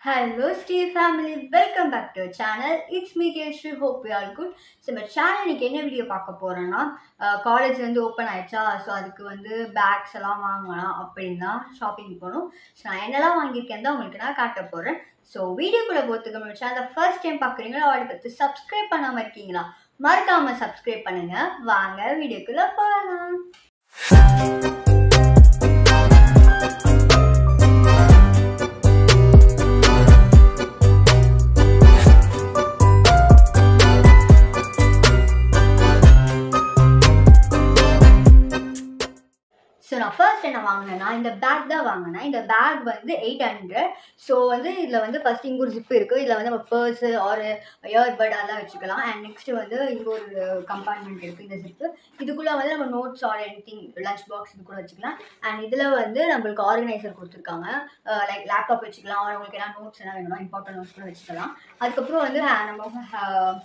Hello, Steve family. Welcome back to our channel. It's me, Keshri. Hope we are good. So நம்ம channel இன்னைக்கு என்ன video பார்க்க போகிறோன்னா college வந்து open ஆயிடுச்சா. ஸோ அதுக்கு வந்து பேக்ஸ் எல்லாம் வாங்கலாம் அப்படின்னு தான் ஷாப்பிங் போகணும். ஸோ நான் என்னெல்லாம் வாங்கியிருக்கேன் தான் உங்களுக்கு நான் காட்ட போகிறேன். ஸோ வீடியோக்குள்ளே போகிறதுக்கு நம்ம சேனலை ஃபர்ஸ்ட் டைம் பார்க்குறீங்களா, அவளை பற்றி சப்ஸ்கிரைப் பண்ணாமல் இருக்கீங்களா, மறக்காமல் சப்ஸ்கிரைப் பண்ணுங்கள். வாங்க வீடியோக்குள்ளே போகலாம். ஸோ நான் ஃபர்ஸ்ட் என்ன வாங்கினேன்னா இந்த பேக் தான் வாங்கினேன். இந்த பேக் வந்து 800. ஸோ வந்து இதில் வந்து ஃபர்ஸ்ட் இங்கே ஒரு ஜிப்பு இருக்குது. இதில் வந்து நம்ம பர்ஸு ஒரு இயர்பட் அதெல்லாம் வச்சுக்கலாம். அண்ட் நெக்ஸ்ட்டு வந்து இங்கே ஒரு கம்பார்ட்மெண்ட் இருக்குது. இந்த ஜிப்பு இதுக்குள்ளே வந்து நம்ம notes or anything lunch box இது கூட வச்சுக்கலாம். அண்ட் இதில் வந்து நம்மளுக்கு ஆர்கனைசர் கொடுத்துருக்காங்க. லைக் லேப்டாப் வச்சுக்கலாம், அவங்களுக்கு என்ன நோட்ஸ் என்ன வேணும்னா இம்பார்ட்டன்ட் நோட்ஸ் கூட வச்சுக்கலாம். அதுக்கப்புறம் வந்து நம்ம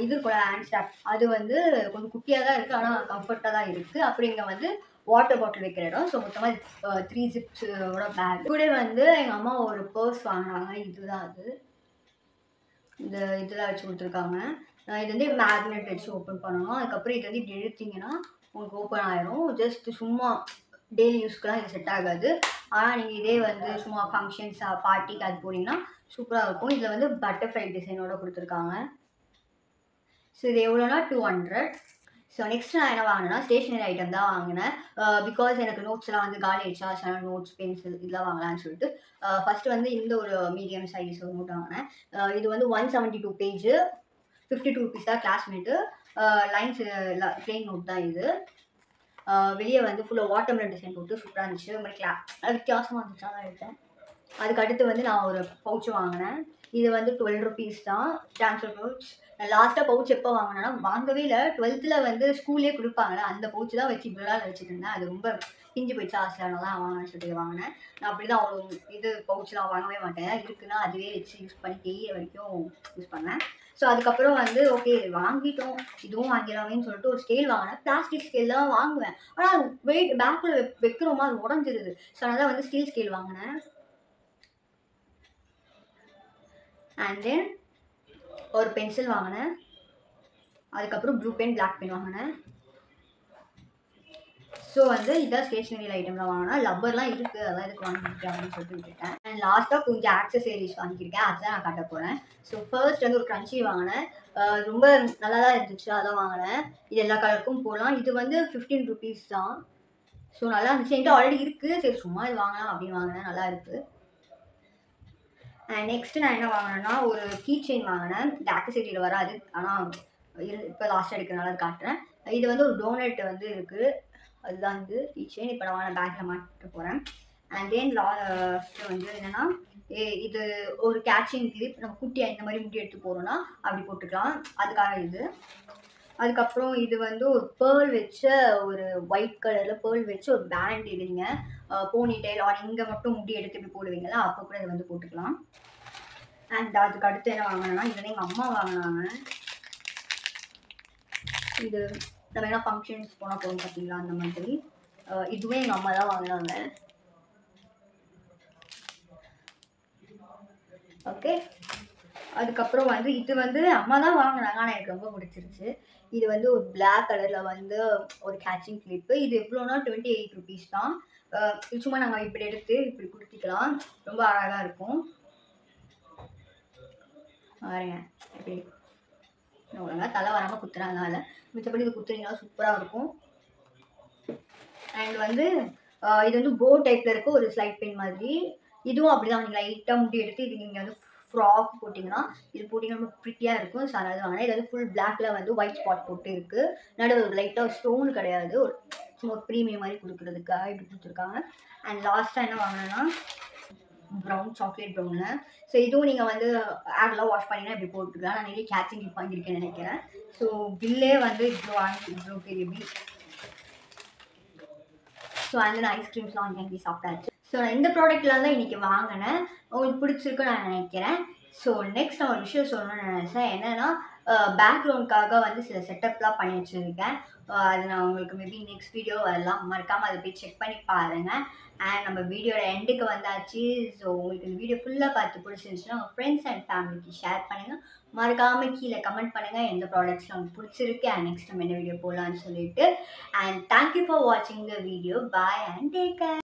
இது கூட ஹேண்ட் ஸ்டாப் அது வந்து கொஞ்சம் குட்டியாக தான் இருக்குது, ஆனால் கம்ஃபர்ட்டாக தான் இருக்குது. அப்புறம் இங்கே வந்து வாட்டர் பாட்டில் வைக்கிற இடம். ஸோ மொத்தமாக 3 ஜிப்ஸோட பேக் கூட வந்து எங்கள் அம்மா ஒரு பர்ஸ் வாங்கினாங்க. இதுதான் அது, இந்த இதெல்லாம் வச்சு கொடுத்துருக்காங்க. இது வந்து மேக்னெட் வச்சு ஓப்பன் பண்ணணும். அதுக்கப்புறம் இது வந்து இப்படி எடுத்தீங்கன்னா உங்களுக்கு ஓப்பன் ஆயிரும். ஜஸ்ட் சும்மா டெய்லி யூஸ்க்குலாம் இது செட் ஆகாது. ஆனால் நீங்கள் இதே வந்து சும்மா ஃபங்க்ஷன்ஸ் பார்ட்டிக்கு அது போனீங்கன்னா சூப்பராக இருக்கும். இதில் வந்து பட்டர்ஃப்ளை டிசைனோட கொடுத்துருக்காங்க. ஸோ இது எவ்வளோனா 200. ஸோ நெக்ஸ்ட் நான் என்ன வாங்கினேன்னா ஸ்டேஷ்னரி ஐட்டம் தான் வாங்கினேன். பிகாஸ் எனக்கு நோட்ஸ்லாம் வந்து காலி ஆயிடுச்சா, ஸோ நோட்ஸ் பென்சில் இதெல்லாம் வாங்கலான்னு சொல்லிட்டு ஃபஸ்ட்டு வந்து இந்த ஒரு மீடியம் சைஸ் ஒரு நோட் வாங்கினேன். இது வந்து 172 பேஜு, 52 rupees தான். கிளாஸ்மேட்டு லைன்ஸ் பிளெயின் நோட் தான் இது. வெளியே வந்து ஃபுல்லாக வாட்டர்மெலன் டிசைன் போட்டு சூப்பராக இருந்துச்சு. ஒரு மாதிரி அது வித்தியாசமாக இருந்துச்சு, தான் எடுத்தேன். அதுக்கு அடுத்து வந்து நான் ஒரு பவுச் வாங்கினேன். இது வந்து 12 rupees தான். Transfer pouch. நான் லாஸ்ட்டாக பவுச் எப்போ வாங்கினேன்னா வாங்கவே இல்லை, 12th வந்து ஸ்கூல்லேயே கொடுப்பாங்களே அந்த பவுச் தான் வச்சு இவ்வளோ நாள் வச்சுட்டு இருந்தேன். அது ரொம்ப பிஞ்சு போயிடுச்சு, ஆசையானதான் தான் வாங்கினேன்னு சொல்லிட்டு வாங்கினேன். நான் அப்படி தான் அவ்வளோ இது பவுச்லாம் வாங்கவே மாட்டேன். இருக்குன்னா அதுவே வச்சு யூஸ் பண்ணி தேயிற வரைக்கும் யூஸ் பண்ணேன். ஸோ அதுக்கப்புறம் வந்து ஓகே வாங்கிட்டோம், இதுவும் வாங்கிடலாமேன்னு சொல்லிட்டு ஒரு ஸ்கேல் வாங்கினேன். பிளாஸ்டிக் ஸ்கேல் தான் வாங்குவேன், ஆனால் வெயிட் பேக்கில் வைக்கிறோமா அது உடஞ்சிருது. ஸோ அதனால் வந்து ஸ்டீல் ஸ்கேல் வாங்கினேன். அண்ட் தென் ஒரு பென்சில் வாங்கினேன். அதுக்கப்புறம் ப்ளூ பென், பிளாக் பென் வாங்கினேன். ஸோ வந்து இதான் ஸ்டேஷ்னரி ஐட்டம்லாம் வாங்கினேன். லப்பர்லாம் இருக்குது, அதெல்லாம் இதுக்கு வாங்கியிருக்கேன் அப்படின்னு சொல்லிட்டு விட்டுட்டேன். அண்ட் லாஸ்ட்டாக கொஞ்சம் ஆக்சசரிஸ் வாங்கியிருக்கேன், அதுதான் நான் காட்ட போகிறேன். ஸோ ஃபர்ஸ்ட் வந்து ஒரு க்ரன்ச்சி வாங்கினேன். ரொம்ப நல்லா தான் இருந்துச்சு, அதான் வாங்கினேன். இது எல்லா கலருக்கும் போகலாம். இது வந்து 15 rupees தான். ஸோ நல்லா இருந்துச்சு. என்கிட்ட ஆல்ரெடி இருக்குது, சரி சும்மா இது வாங்கலாம் அப்படின்னு வாங்கினேன். நல்லா இருக்குது. நெக்ஸ்ட்டு நான் என்ன வாங்கினேன்னா ஒரு கீ செயின் வாங்கினேன். இந்த ஆக்சசரியில் வராது, ஆனால் இப்போ லாஸ்ட்டாக எடுக்கிறனால காட்டுறேன். இது வந்து ஒரு டோனட் வந்து இருக்குது, அதுதான் வந்து கீ செயின். இப்போ நான் வாங்கின பேக்கில் மாட்ட போகிறேன். அண்ட் தென் லாஸ்ட்டு வந்து என்னென்னா இது ஒரு கேட்சிங் கிளிப். நம்ம குட்டியாக இந்த மாதிரி முடி எடுத்து போகிறோன்னா அப்படி போட்டுக்கலாம், அதுக்காக இது. அதுக்கப்புறம் இது வந்து ஒரு பேர்ல் வச்ச ஒரு ஒயிட் கலரில் பேர்ல் வச்சு ஒரு பேண்ட். இது நீங்கள் போனி டெயில் ஆர் இங்கே மட்டும் முடி எடுத்து இப்படி போடுவீங்களா, அப்போ கூட இதை வந்து போட்டுக்கலாம். அண்ட் அதுக்கு அடுத்து என்ன வாங்கினேன்னா இது வந்து எங்கள் அம்மா வாங்கினாங்க. இது நம்ம என்ன ஃபங்க்ஷன்ஸ் போனால் போகும் பார்த்தீங்களா, அந்த மாதிரி. இதுவே எங்கள் அம்மா தான் வாங்கினாங்க. ஓகே, அதுக்கப்புறம் வந்து இது வந்து அம்மா தான் வாங்கினாங்க, ஆனால் எனக்கு ரொம்ப பிடிச்சிருச்சு. இது வந்து ஒரு பிளாக் கலரில் வந்து ஒரு கேட்சிங் கிளிப்பு. இது எவ்வளோனா 28 rupees தான். சும்மா நாங்கள் இப்படி எடுத்து இப்படி குடுத்திக்கலாம், ரொம்ப அழகாக இருக்கும். பாருங்க எப்படி ஒழுங்காக தலை வராமல் குத்துறாங்கனால, மிச்சப்படி இது குத்துறீங்கன்னா சூப்பராக இருக்கும். அண்ட் வந்து இது வந்து போ டைப்பில் இருக்க ஒரு ஸ்லைட் பென் மாதிரி. இதுவும் அப்படி தான், நீங்கள் லைட்டாக முடி எடுத்து இது நீங்கள் வந்து ஃப்ராக் போட்டிங்கன்னா இது போட்டிங்கன்னா ரொம்ப ப்ரிட்டியாக இருக்கும். ஸோ அதனால வாங்கினேன். இது வந்து ஃபுல் பிளாக்கில் வந்து ஒயிட் ஸ்பாட் போட்டு இருக்குது. நடுவில் ஒரு லைட்டாக ஸ்டோன் கிடையாது, ஒரு சும்மா ஒரு ப்ரீமியம் மாதிரி கொடுக்குறதுக்காக இப்படி கொடுத்துருக்காங்க. அண்ட் லாஸ்ட்டாக என்ன வாங்கினேன்னா ப்ரௌன், சாக்லேட் ப்ரௌனில். ஸோ இதுவும் நீங்கள் வந்து ஏர்லாம் வாஷ் பண்ணிங்கன்னா இப்படி போட்டுக்கலாம். நான் நிறைய கேட்சிங் கிளிப் வாங்கியிருக்கேன்னு நினைக்கிறேன். ஸோ பில்லே வந்து இவ்வளோ வாங்கி இவ்வளோ பெரிய பில். ஸோ அந்த ஐஸ்கிரீம்ஸ்லாம் வாங்கி சாப்பிட்டாச்சு. ஸோ நான் இந்த ப்ராடக்ட்லாம் தான் இன்றைக்கி வாங்கினேன். உங்களுக்கு பிடிச்சிருக்குன்னு நான் நினைக்கிறேன். ஸோ நெக்ஸ்ட் நான் ஒரு விஷயம் சொல்லணும்னு நினச்சேன். என்னென்னா பேக்ரவுண்டுக்காக வந்து சில செட்டப்லாம் பண்ணி வச்சுருக்கேன். அது நான் உங்களுக்கு மேபி நெக்ஸ்ட் வீடியோ வரலாம், மறக்காமல் அதை போய் செக் பண்ணி பாருங்கள். அண்ட் நம்ம வீடியோட எண்டுக்கு வந்தாச்சு. ஸோ உங்களுக்கு இந்த வீடியோ ஃபுல்லாக பார்த்து பிடிச்சிருந்துச்சுன்னா உங்கள் ஃப்ரெண்ட்ஸ் அண்ட் ஃபேமிலிக்கு ஷேர் பண்ணுங்கள். மறக்காமல் கீழே கமெண்ட் பண்ணுங்கள் எந்த ப்ராடக்ட்ஸ் உங்களுக்கு பிடிச்சிருக்கு அண்ட் நெக்ஸ்ட் நம்ம என்ன வீடியோ போடலான்னு சொல்லிட்டு. அண்ட் தேங்க்யூ ஃபார் வாட்சிங் the video. Bye and take care.